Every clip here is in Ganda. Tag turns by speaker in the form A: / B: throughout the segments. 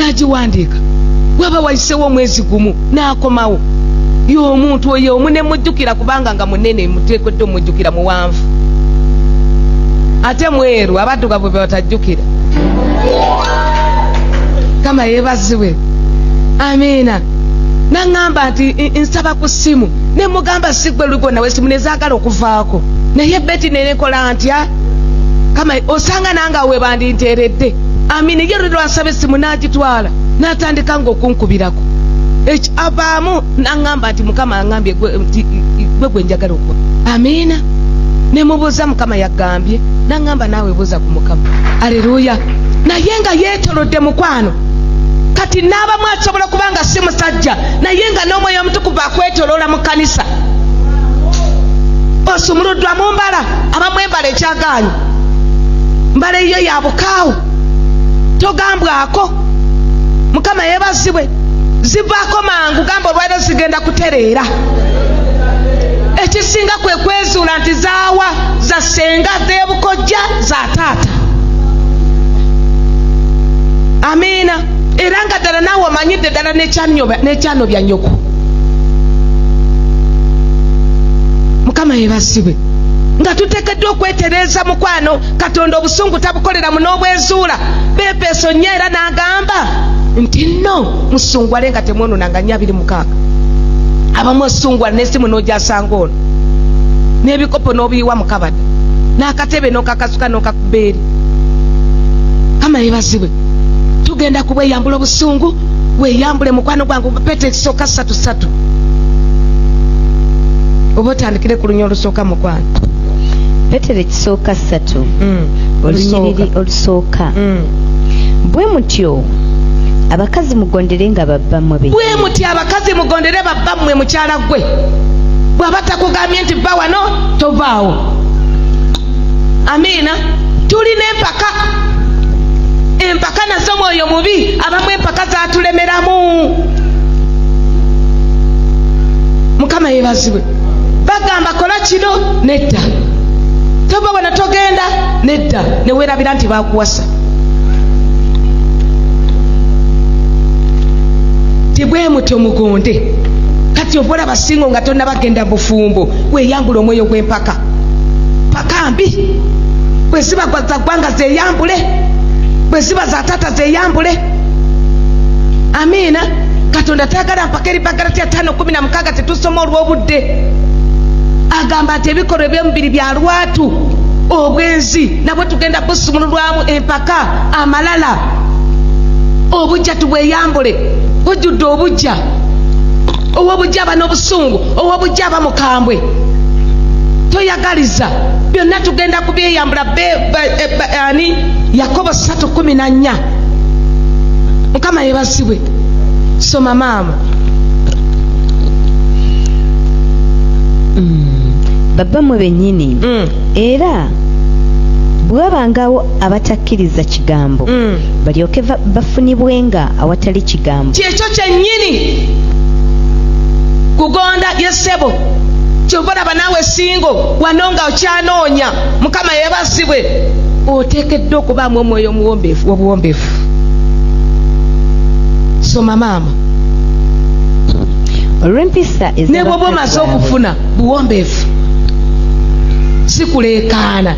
A: nagiwandiika waba wayisewo omwezi gumu n'akomawo y'omuntu oyo omu ne mujjukira kubanga nga munene muteekedde omujjukira muwanvu ate mweru abaddugavu be batajjukira. Kama yeebazibwe. Amiina. Naŋŋamba nti nsaba ku ssimu ne mugamba sigwe lugo nawe simu nezaagala okuvaako naye Betty nenekola ntya kama osanga nanga we bandinteeredde. Amiina ye lwe lwansaba essimu n'agitwala n'atandika ng'okunkubirako avaamu naŋŋamba nti Mukama aŋŋambye gwe njagala okuba. Amiina. Ne mubuuza Mukama yaggambye naŋŋamba naawe buuza ku Mukama. Aleluya. Naye nga yeetolodde mukwano kati n'abamu asobola kubanga si musajja naye nga n'omwoyo omutukuvu akwetoloola mu kkanisa. Osumuluddwa mu mbala abamu embala ekyagaanyi mbala eyo ya bukaawu togambwako. Mukama yeebazibwe. Zivaako mangu gamba olwaliro zigenda kutereera. Ekisinga kwe kwezuula nti zaawa za ssenga z'ebukojja za taata. Amiina. Era nga ddala naawe omanyidde ddala n'ekyanobya nnyoko. Mukama yeebazibwe. Nga tuteekeddwa okwetereeza mukwano Katonda obusungu tabukolera mu n'obwezuula. Beepeeso nnyo era n'agamba nti nno musungwale nga temwononanga 26. Abamu osungwala n'essimu n'ogyasanga ono n'ebikopo n'obiyiwa mu kabada n'akatebe n'okakasuka n'okakuba eri. Kama yeebazibwe. Tugenda kubweyambula obusungu weeyambule mukwano gwangu Petero ekisooka 3:3. Oba otandikire ku lunya olusooka mukwano.
B: Petero ekisooka 3 olunyiriri olusooka. Bwe mutyo abakazi mugonderenga babbammwe be.
A: Bwe muti abakazi mugondere babbammwe mukyala gwe. Bw'aba takugambye nti vva wano tovaawo. Amiina. Tulina empaka nazo mwoyo mubi abamu empaka zatulemeramu. Mukama yeebazibwe. Bagamba kola kino nedda. Tova wano togenda nedda ne weerabira nti baakuwasa. Tibwe mutyo mugonde. Kati obola basingo nga tonna bagenda bufumbo weeyambula omwoyo gw'empaka. Paka mbi. Bwe ziba za ggwanga zeeyambule. Bwe ziba za taata zeeyambule. Amiina. Katonda tayagala mpaka eri Bagalatiya 5:16 tetusoma olw'obudde. Agamba nti ebikolwa eby'omubiri bya lwatu obwenzi nabwe tugenda busumululwamu empaka amalala. Obujja tubweyambule. Bujjudde obujja. Ow'obujja aba n'obusungu. Ow'obujja aba mukambwe. Toyagaliza. Byonna tugenda kubyeyambula. Yakobo 3:14. Mukama yeebazibwe. Soma maama.
B: Babbammwe bennyini era bwabangawo abatakkiriza kigambo balyoke bafunibwenga awatali kigambo.
A: Kyekyo kyennyini kugonda yesebo kyova olaba naawe singo wano nga okyanoonya. Mukama yeebazibwe. Oteekeddwa okubaamu omwoyo obuwombeefu. Soma maama.
B: Olw'empisa
A: ne bw'oba omaze okufuna buwombeefu si kuleekaana.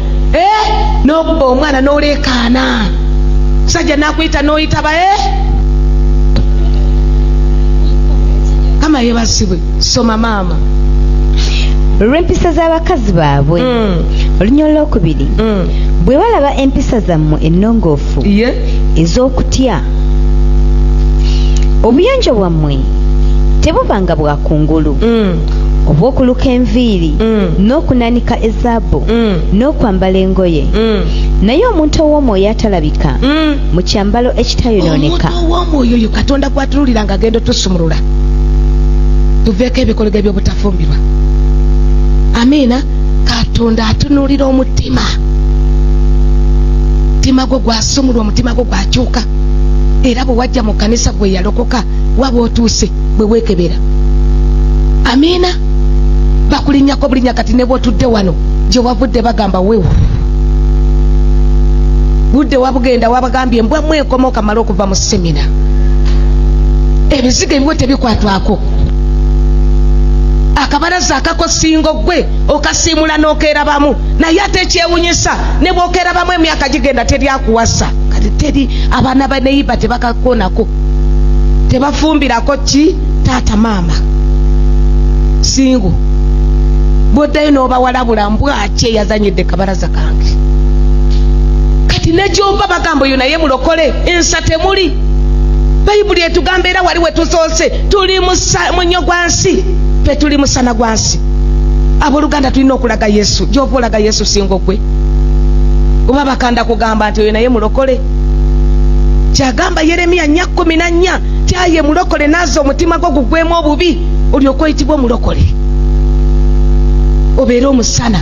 A: N'okuba omwana n'oleekaana. Sajja n'akuyita n'oyitaba Kama yeebazibwe. Soma maama.
B: Olw'empisa z'abakazi baabwe. Olunya olwokubiri. Bwe balaba empisa zammwe ennongoofu ez'okutya obuyonjo bwammwe tebubanga bwa kungulu obw'okuluka enviiri n'okunanika ezaabu n'okwambala engoye naye omuntu ow'omwoyo atalabika mu kyambalo ekitayonooneka.
A: Omuntu ow'omwoyo oyo Katonda gw'atululira nga agenda otusumulula tuveeko ebikolwa eby'obutafumbirwa. Amiina. Katonda atunuulira omutima. Omutima gwo gwasumulwa, omutima gwo gwakyuka. Era bwe wajja mu kkanisa gwe yalokoka waba otuuse bwe weekebera. Amiina. Bakulinnyako bulinnya kati ne bw'otudde wano gye wavudde bagamba weewu. Budde wabugenda wabagambye embwa mwekoma okamala okuva mu semina. ebizigo ebiwe tebikwatwako. Akabaraza akako singo gwe okasiimula n'okerabamu naye ate ekyewunyisa ne bw'okerabamu emyaka gigenda teryakuwasa kati teri abaana ba neiba tebakakonako tebafumbirako ki taata maama singo bwoddayo n'obawalabula mbwaki eyazanyidde kabaraza kange kati nejomba bagamba oyo naye mulokole ensa temuli. Bayibuli etugamba era wali we tusoose tuli munyo gwa nsi fe tuli musana gwa nsi. Abooluganda tulina okulaga Yesu. Gy'ova olaga Yesu singo gwe oba bakanda kugamba nti oyo naye mulokole. Kyagamba Yeremiya 4:14 tyaye mulokole nazo omutima gwo gugwemu obubi olyoka oyitibwa omulokole obeera omusana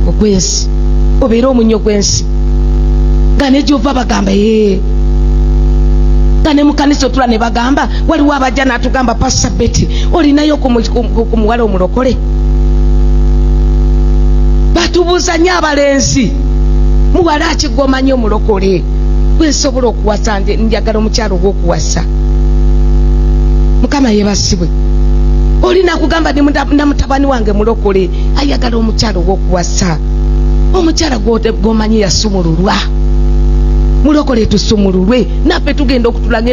A: ogw'ensi obeera omunyo gw'ensi. Nga ne gy'ova bagamba ne mukanisa otula ne bagamba waliwo abajja n'atugamba Pastor Betty olinayo ku muwala omulokole. Batubuuza nnyo abalenzi muwala akigomanya omulokole gwensobola okuwasa njagala omukyalo ogw'okuwasa. Mukama yeebasibwe. Olina kugamba na mutabani wange mulokole ayagala omukyalo ogw'okuwasa. Omukyala gwomanyi yasumululwa mulokole tusumululwe naffe ngenda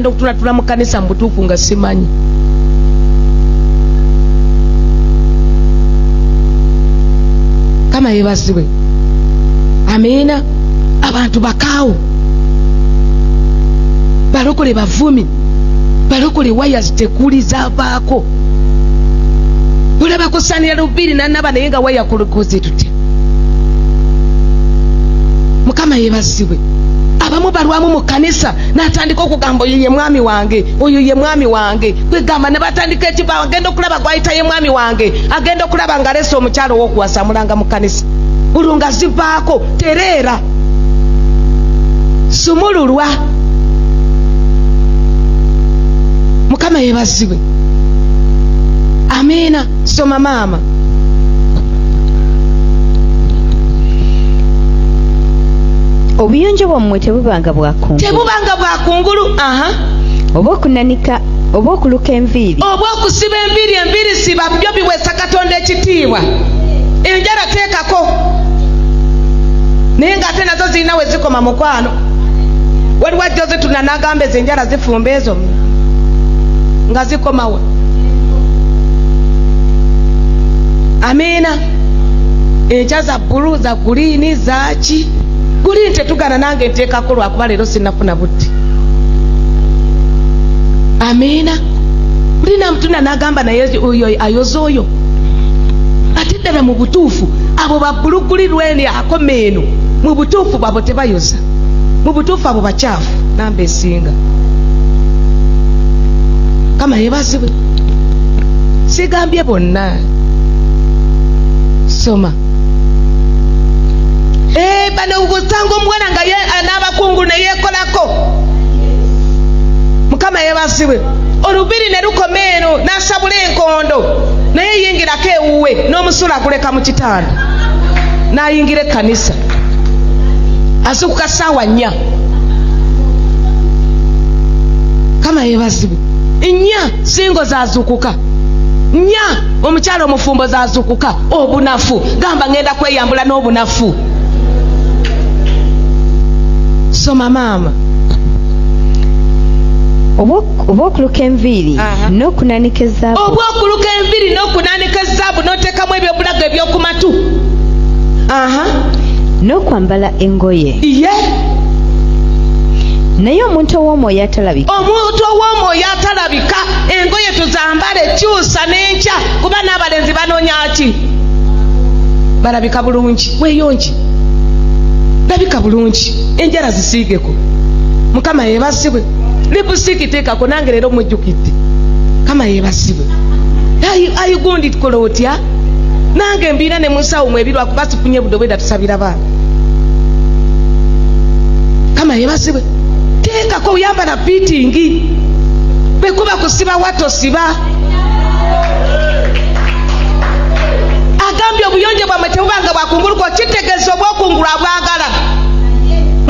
A: okutulatula mu kanisa mu butuufu nga simanyi. Kama yeebazibwe. Amiina. Abantu bakaawo balokole bavumi balokole waya zitekuli zavaako. Bulaba kusanira lubiri nanaba naye nga waya kulukoze tutya. Mukama yeebazibwe. Abamu balwamu mu kanisa n'atandika okugamba oyo ye mwami wange oyo ye mwami wange kwegamba ne batandika ekiba agenda okulaba gwayita ye mwami wange agenda okulaba ng'alesa omukyalo w'okuwasa mulanga mu kanisa bulunga zivaako tereera sumululwa. Mukama yeebazibwe. Amiina. Soma maama.
B: Obuyonjo bwammwe tebubanga
A: bwakungulu.
B: Oba okunanika oba okuluka enviiri
A: oba okusiba enviiri siba byo biweesa Katonda ekitiibwa. Enjala teekako naye ng'ate nazo zirina we zikoma mukwano. Waliwo ajjo zituna n'agamba ezo enjala zifumba ezo nga zikomawa. Amiina. Enkya za bbulu za guliini zaki guli tetugana nange nteekako lwakuba leero sinnafuna butti. Amiina. Bulina mutuna n'agamba naye oyo ayoza oyo ate ddala mu butuufu abo babbuluguli lweni akoma eno mu butuufu bwabo tebayoza mu butuufu abo bakyafu namba esinga. Kama yeebazibwe. Sigambye bonna. Soma. Bano ubusanga omuwala nga ye n'abakungulu ne yeekolako. Mukama yeebazibwe. Olubiri ne lukoma eno n'asabula enkondo naye yingirako ewuwe n'omusula aguleka mu kitanda n'ayingira ekkanisa azukuka ssaawa 4. Kama yeebazibwe. 4 singo zaazukuka 4 omukyalo omufumbo zaazukuka obunafu gamba ngenda kweyambula n'obunafu. Soma maama.
B: oba okuluka enviiri n'okunanika ezzaabu.
A: Oba okuluka enviiri n'okunanika ezzaabu n'oteekamu ebyobulago ebyokumatu.
B: N'okwambala engoye. Naye omuntu ow'omwoyo atalabika.
A: Omuntu ow'omwoyo atalabika engoye tuzambale kyusa n'enkya kuba n'abalenzi banoonya ki? Balabika bulungi. Weeyonki. Labika bulungi. Enjala zisiigeko. Mukama yeebazibwe. Lipusiiki teekako nange leero mujjukidde. Kama yeebazibwe. Ayigundi tukola otya? Nange mbiina ne musawo mwebirwa kuba tufunye budobweda tusabira baana. Kama yeebazibwe. Teekako oyambala biitingi. Bwekuba kusiba watosiba. Agambye obuyonjo bwammwe tebubanga bwakungulu ko kitegeeza obwokungulu abwagala.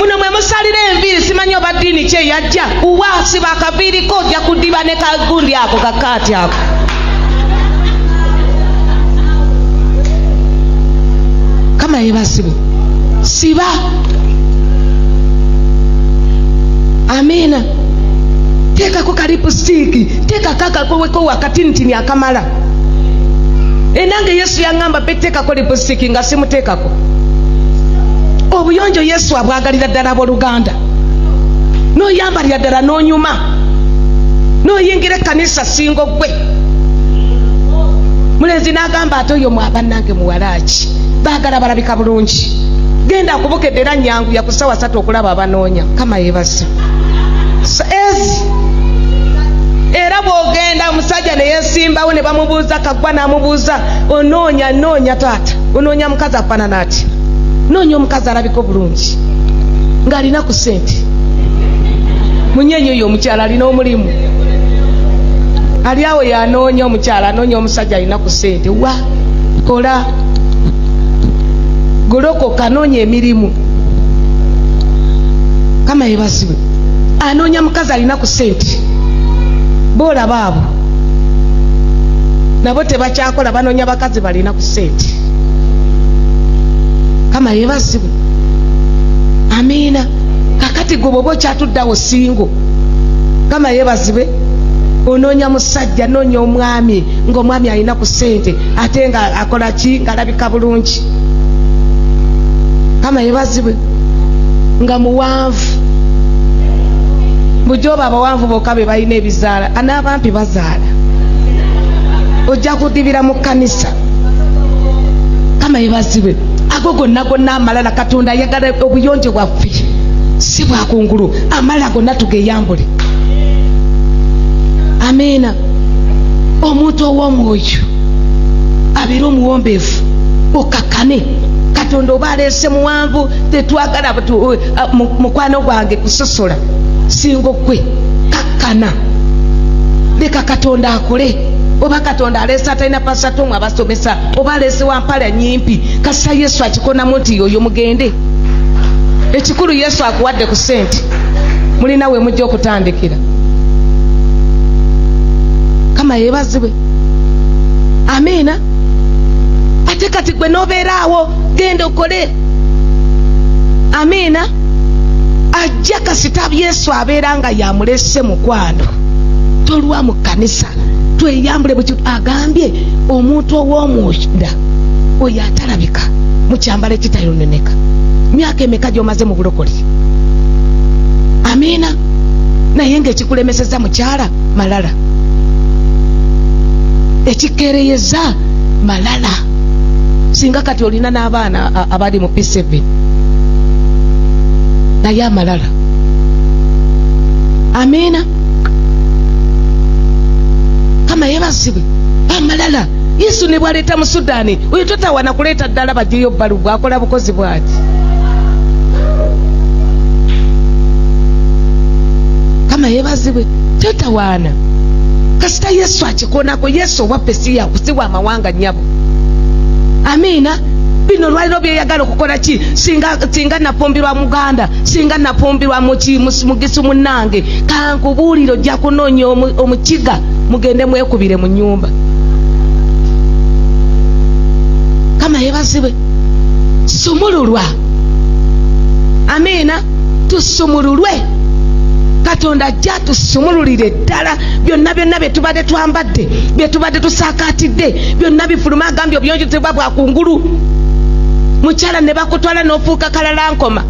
A: muno mwe musalira enviiri simanyi oba ddiini kye yajja uwaasi bakaviiriko ojja kudiba ne kagundi ako kakaati ako. Kama yebasibu siba. Amina. Tekako kalipusitiki, tekako koweko wakatinitini akamala. Enange Yesu yaŋŋamba betekako lipusitiki nga simutekako. Obuyonjo Yesu abwagalira ddala abooluganda. N'oyambalira ddala n'onyuma. N'oyingira ekkanisa singo gwe. Mulenzi n'agamba ate oyo mwabannange muwalaaki. Baagala balabika bulungi. Genda akubukedde era nnyangu ya ku ssaawa 3 okulaba abanoonya. Kama yeebase. Ezi. Era bw'ogenda omusajja ne yeesimbawo ne bamubuuza Kaggwa n'amubuuza onoonya taata. Onoonya mukazi afaanana ati. Noonya omukazi alabika bulungi. Ng'alina ku ssente. Munyenye oyo omukyala alina omulimu. Ali awo yanoonya omukyala anoonya omusajja alina ku ssente. Wa kola. Golokoka noonya emirimu. Kama yeebasiwe. Anoonya mukazi alina ku ssente. Boolaba abo nabo tebakyakola banoonya bakazi balina ku ssente. Kama yeebazibwe. Amiina. Kakati gwe bw'oba okyatuddawo singo. Kama yeebazibwe. Onoonya musajja noonya omwami ng'omwami alina ku ssente ate nga akola ki ng'alabika bulungi. Kama yeebazibwe. Nga muwanvu. Bujoba abawanvu bokka be balina ebizaala n'abampi bazaala. Ojja kudibira mu kkanisa. Kama yeebazibwe. Ago gonna amalala Katonda ayagala obuyonjo bwaffe si bwakungulu, amalala gonna tugeyambule. Amiina. Omuntu ow'omwoyo abeera omuwombeefu okakane. Katonda oba aleese muwanvu tetwagala mukwano gwange kusosola. Singo gwe kakkana. Leka Katonda akole. Oba Katonda aleese atalina pasatomu abasomesa oba aleese wampala nyimpi kasita Yesu akikonamu nti oyo mugende. Ekikulu Yesu akuwadde ku ssente. Mulina we mujja okutandikira. Kama yeebazibwe. Amiina. Ate kati gwe n'obeeraawo genda okole. Amiina. Ajja kasita Yesu abeera nga yamulese mukwano. Tolwa mu kkanisa. Tweyambule bwe agambye omuntu ow'omunda oyo atalabika mu kyambalo ekitayononeka. Myaka emeka gy'omaze mu bulokole? Amiina. Naye ng'ekikulemeseza mukyala malala. Ekikeereyeza malala. Singa kati olina n'abaana abali mu P7 naye amalala. Amiina. Kama yeebazibwe. Amalala. Yesu ne bwaleeta mu Sudaani oyo totawana kuleeta ddala bagiyo bbalu bwakola bukozi bwati. Kama yeebazibwe. Totawana. Kasita Yesu akikonako. Yesu owaffe si wa mawanga nnyabo. Amiina. Bino lwaliro byeyagala okukola ki singa nafumbirwa muganda singa nafumbirwa mugisu munnange kankubuulire ojja kunoonya omukiga mugende mwekubire mu nnyumba. Kama yeebazibwe. Sumululwa. Amiina. Tusumululwe. Katonda ajja tusumululire ddala byonna bye tubadde twambadde bye tubadde tusaakaatidde byonna bifuluma agambye obuyonjo tebwa bwakungulu. Mukyala ne bakutwala n'ofuuka kalalankoma.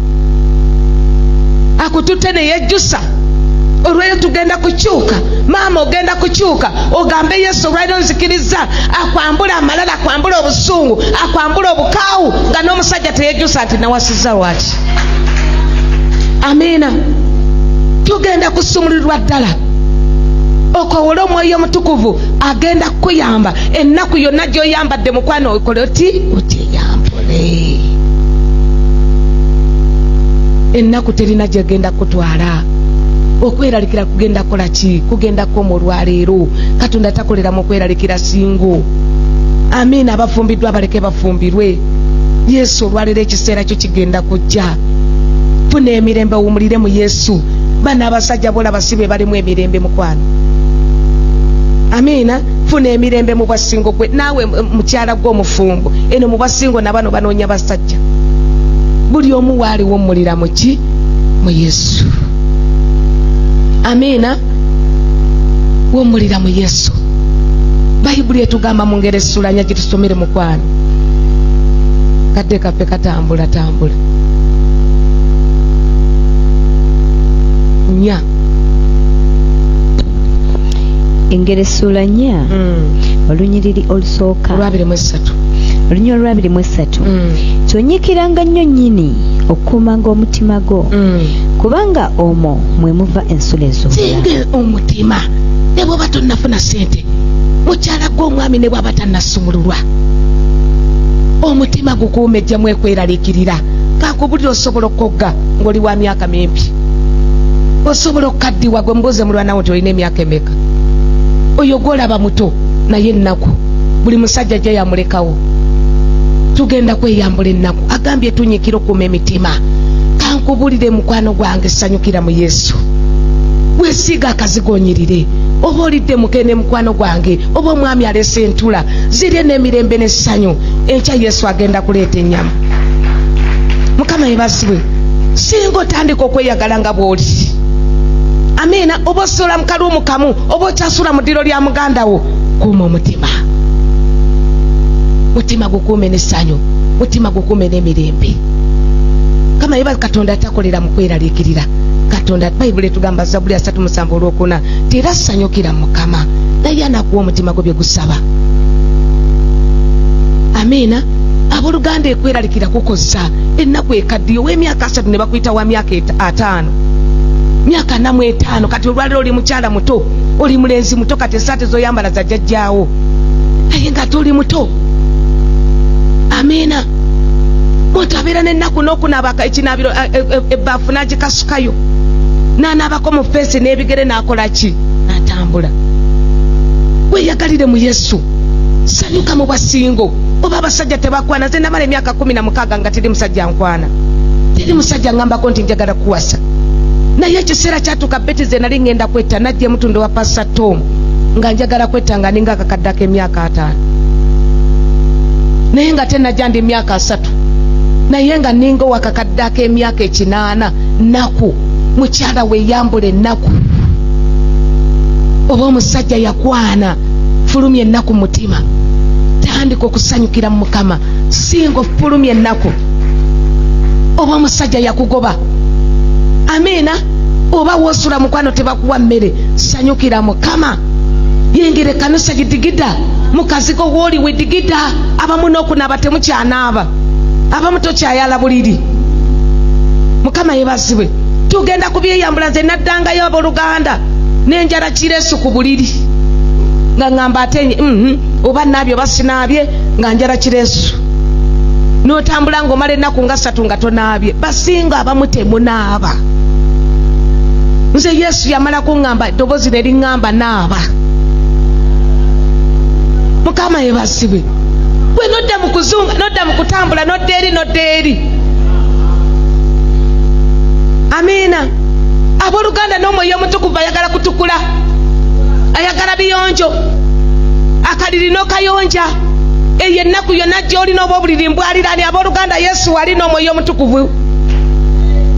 A: Akututte ne yejjusa. Olw'eyo tugenda kukyuka. Maama ogenda kukyuka. Ogambe Yesu olw'eyo nzikiriza akwambula amalala akwambula obusungu akwambula obukaawu nga n'omusajja teyejjusa nti nawasiza lwaki. Amiina. Tugenda kusumulirwa ddala. Okowole Omwoyo Omutukuvu agenda kukuyamba ennaku yonna gy'oyambadde mukwano okole otiyambule. Ennaku terina gyegenda kutwala. Okweralikira kugenda kola ki? Kugenda ko mu lwaleero. Katonda takolera mu kweralikira singo. Amiina. Abafumbiddwa baleke bafumbirwe. Yesu olwaleero ekiseera kyo kigenda kujja. funa emirembe wuumulire mu Yesu. Bana abasajja bola basibe balimu emirembe mukwano. Amiina. Funa emirembe mu bwasingo gwe naawe mukyala gw'omufumbo eno mu bwasingo nabano banoonya basajja. Buli omu waali wuumulira mu ki? Mu Yesu. Amiina. Wuumulira mu Yesu. Bayibuli etugamba mu ngero essula nnya gitusomere mukwano. Kadde kaffe katambula tambula. Nya.
B: Engero essula nnya olunyiriri olusooka
A: Olwabiri mu esatu.
B: olunyiriri olwabiri mu esatu. Tonnyikiranga nnyo nnyini okuumanga omutima gwo kubanga omwo mwe muva ensula ez'obulamu.
A: Singa omutima ne bw'oba tonnafuna ssente mukyala gw'omwami ne bw'aba tannasumululwa omutima gukuume ejjamu ekweraliikirira. Kakubulira osobola okogga ng'oli wa myaka mimpi. Osobola okukaddiwa gwe mbuuze mulwana wo nti olina emyaka emeka. Oyo gw'olaba muto naye ennaku buli musajja ajja yamulekawo. Tugenda kweyambula ennaku. Agambye tunyikira okuuma emitima. Kankubulire mukwano gwange sanyukira mu Yesu. Weesiiga akazigoonyirire. Oba olidde mukene mukwano gwange oba omwami alese entula zirye n'emirembe n'essanyu. Enkya Yesu agenda kuleeta ennyama. Mukama yeebazibwe. Singa otandika okweyagala nga bw'oli. Amiina. Oba osula mu kaluumu kamu oba okyasula mu ddiro lya muganda wo kuuma omutima. Mutima gukuume n'essanyu. Mutima gukuume n'emirembe. Kama yeba Katonda takolera mu kweraliikirira. Katonda Bayibuli etugamba Zabbuli 3:7 tera sanyukira Mukama naye anakuwa omutima gwe bye gusaba. Amiina. Abooluganda ekweraliikira kukozza ennaku ekaddiyo w'emyaka 3 ne bakuyita wa myaka 5. Myaka 45 kati olwaliro oli mukyala muto oli mulenzi muto kati esaate zoyambala za jjajjaawo naye nga toli muto. Amiina. Muntu abeera n'ennaku n'okunaaba ekinaabiro ebbaafu n'agikasukayo n'anaabako mu feesi n'ebigere n'akola ki? N'atambula. Weeyagalire mu Yesu. Sanyuka mu bwasingo. Oba abasajja tebakwana. Nze namala emyaka 16 nga teri musajja nkwana. Teri musajja ngambako nti njagala kuwasa. Naye ekiseera kyatuuka Beti ze nali ngenda kwetta najja mutundo wa Pastor Tom nga njagala kwetta nga ninga akakaddako emyaka 5. Naye nga tenajja ndi emyaka 3. Naye nga ninga wakakaddako emyaka 8 naku mukyala weeyambula ennaku. Oba omusajja yakwana fulumya ennaku mutima. Tandika okusanyukira mu Mukama singa ofulumya ennaku. Oba omusajja yakugoba. Amiina. Oba woosula mukwano tebakuwa mmere sanyukira Mukama. Yengere kanisa gidigida mukazigo w'oli wedigida. Abamu n'okunaaba temukyanaaba. Abamu tokyayala buliri. Mukama yeebazibwe. Tugenda kubyeyambula. Nze naddangayo abooluganda n'enjala kireesu ku buliri nga ngamba ate oba naabye oba sinaabye nga njala kireesu. N'otambula ng'omala ennaku nga 3 nga tonaabye. Basinga abamu temunaaba. Nze Yesu yamala kuŋŋamba eddoboozi ne liŋŋamba naaba. Mukama yeebazibwe. Gwe nodda mu kuzunga nodda mu kutambula nodda eri. Amiina. Abooluganda n'omwoyo omutukuvu ayagala kutukula. Ayagala biyonjo. Akaliri n'okayonja. Eyo ennaku yonna gy'olina oba obuliri mbwaliraani. Abooluganda Yesu ali n'omwoyo omutukuvu.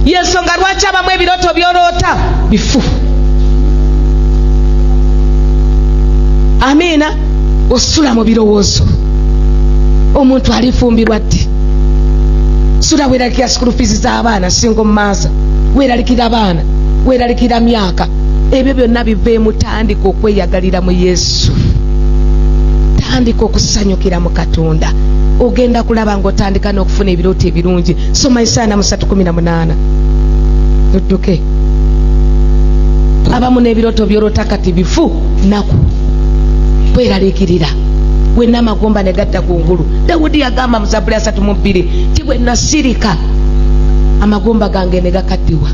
A: Yensonga lwaki abamu ebirooto by'oloota bifu. Amiina. Osula mu birowoozo. Omuntu alifumbirwa ddi? Sula weeralikira school fees z'abaana singo maaza. Weeralikira abaana. Weeralikira myaka. Ebyo byonna biveemu. Tandika okweyagalira mu Yesu. Tandika okusanyukira mu Katonda. Ogenda kulaba ng'otandika n'okufuna ebirooto ebirungi. Soma Isaaya 3:18. Tudduke. Abamu n'ebirooto by'oloota kati bifu naku. Weeraliikirira. Wenna amagomba ne gatta ku ngulu. Dawudi yagamba mu Zabbuli 3:2 ti bwe nasirika amagomba gange ne gakaddiwa.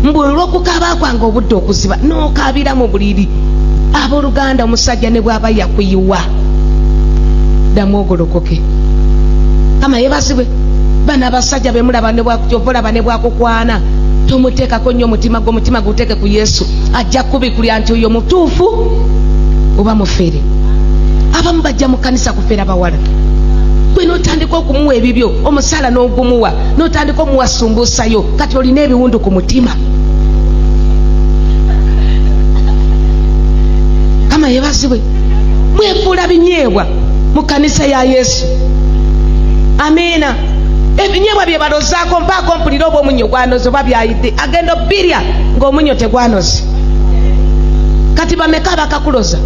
A: Mbwe olw'okukaaba kwange obudde okuziba n'okaabira mu buliri. Abooluganda omusajja ne bw'aba yakuyiwa ddamu ogolokoke. Kama yeebazibwe. bana abasajja bemulaba ne bwakujovolaba ne bwakukwana tomuteekako nnyo omutima gwo, omutima guteeke ku Yesu. Ajja kubikulya nti oyo mutuufu oba mufere. Abamu bajja mu kanisa kufera bawala, gwe n'otandika okumuwa ebibyo, omusaala n'ogumuwa, n'otandika omuwasumbuusayo, kati olina ebiwundu ku mutima. Kama yebazibwe, mwefuula binyeebwa mu kanisa ya Yesu. Amiina. Ebinyeebwa bye balozaako mpaako mpulira oba omunyo gwanoze oba byayidde, agenda obbirya ng'omunyo tegwanoze. Kati bameka abakakuloza?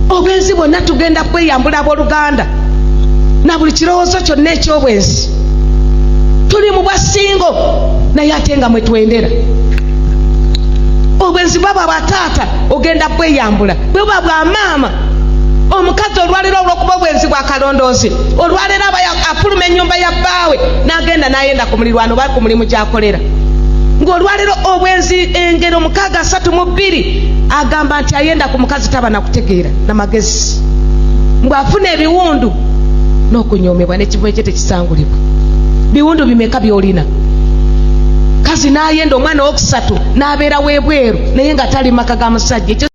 A: Obwenzi bwonna tugenda kweyambula abooluganda na buli kirowoozo kyonna eky'obwenzi. Tuli mu bwasingo naye ate nga mwe twendera. Obwenzi bwaba bataata ogenda kweyambula, bwe buba bwa maama. Omukazi olwaliro olw'okuba obwenzi bwa kalondoozi, olwaliro aba afuluma ennyumba ya bbaawe n'agenda n'ayenda ku mulirwano oba ku mulimu gy'akolera. Ng'olwaliro obwenzi engero 632 agamba nti ayenda ku mukazi taba nakutegeera n'amagezi. Mbw'afuna ebiwundu n'okunyoomebwa n'ekivu ekye tekisangulibwa. Biwundu bimeka by'olina? Kazi n'ayenda omwana owokusatu n'abeera w'ebweru naye nga tali maka ga musajja.